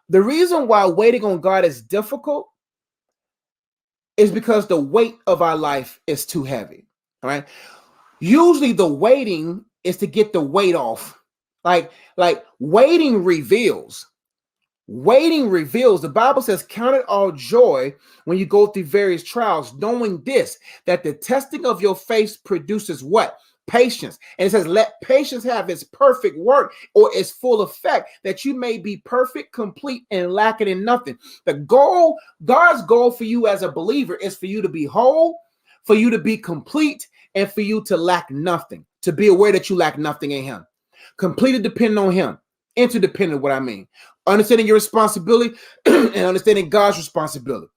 The reason why waiting on God is difficult is because the weight of our life is too heavy. All right. Usually the waiting is to get the weight off. Like waiting reveals. Waiting reveals. The Bible says, count it all joy when you go through various trials, knowing this, that the testing of your faith produces what? Patience. And it says, let patience have its perfect work or its full effect, that you may be perfect, complete, and lacking in nothing. The goal, God's goal for you as a believer is for you to be whole, for you to be complete, and for you to lack nothing, to be aware that you lack nothing in him. Completely dependent on him. Interdependent, what I mean. Understanding your responsibility and understanding God's responsibility.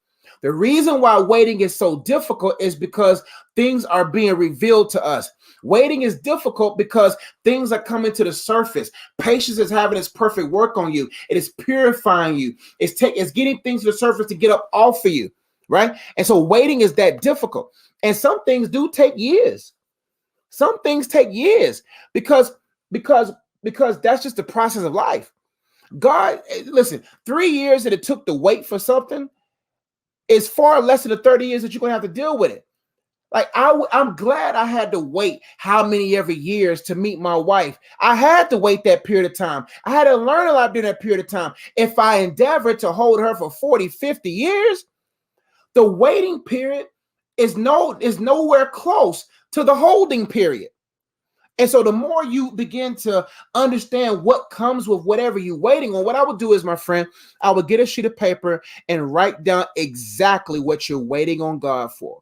The reason why waiting is so difficult is because things are being revealed to us. Waiting is difficult because things are coming to the surface. Patience is having its perfect work on you. It is purifying you. It's getting things to the surface to get up off of you, right? And so waiting is that difficult. And some things do take years. Some things take years because that's just the process of life. God, listen, 3 years that it took to wait for something is far less than the 30 years that you're going to have to deal with it. Like I'm glad I had to wait how many every years to meet my wife. I had to wait that period of time. I had to learn a lot during that period of time. If I endeavored to hold her for 40, 50 years, the waiting period is nowhere close to the holding period. And so the more you begin to understand what comes with whatever you're waiting on, what I would do is, my friend, I would get a sheet of paper and write down exactly what you're waiting on God for.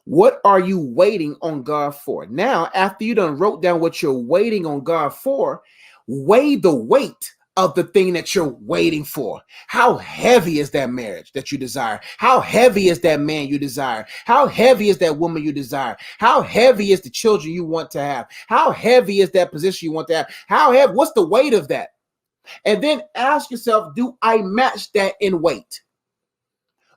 What are you waiting on God for? Now, after you done wrote down what you're waiting on God for, weigh the weight of the thing that you're waiting for. How heavy is that marriage that you desire? How heavy is that man you desire? How heavy is that woman you desire? How heavy is the children you want to have? How heavy is that position you want to have? How heavy? What's the weight of that? And then ask yourself, do I match that in weight?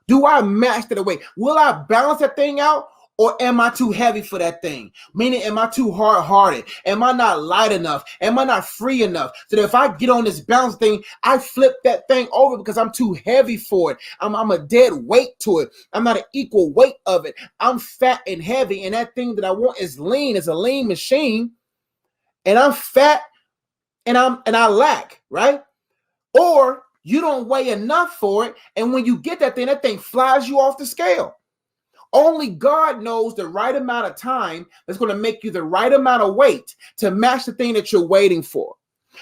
Do I match that in weight? Will I balance that thing out? Or am I too heavy for that thing? Meaning, am I too hard-hearted? Am I not light enough? Am I not free enough? So that if I get on this balance thing, I flip that thing over because I'm too heavy for it. I'm a dead weight to it. I'm not an equal weight of it. I'm fat and heavy, and that thing that I want is lean. It's a lean machine, and I'm fat, and I lack, right? Or you don't weigh enough for it, and when you get that thing flies you off the scale. Only God knows the right amount of time that's going to make you the right amount of weight to match the thing that you're waiting for.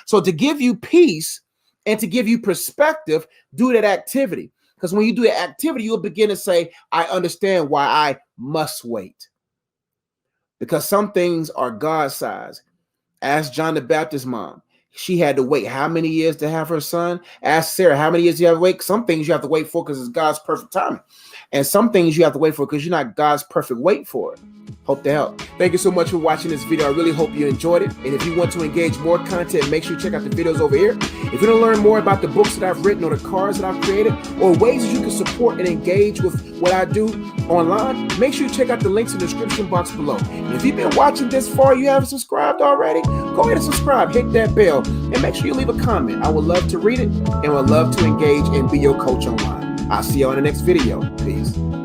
So to give you peace and to give you perspective, do that activity. Because when you do that activity, you'll begin to say, I understand why I must wait. Because some things are God-sized. Ask John the Baptist's mom. She had to wait how many years to have her son? Ask Sarah, how many years do you have to wait? Some things you have to wait for because it's God's perfect timing. And some things you have to wait for because you're not God's perfect wait for it. Hope to help. Thank you so much for watching this video. I really hope you enjoyed it. And if you want to engage more content, make sure you check out the videos over here. If you want to learn more about the books that I've written or the cards that I've created or ways that you can support and engage with what I do online, make sure you check out the links in the description box below. And if you've been watching this far, you haven't subscribed already, go ahead and subscribe, hit that bell, and make sure you leave a comment. I would love to read it and would love to engage and be your coach online. I'll see you on the next video. Peace.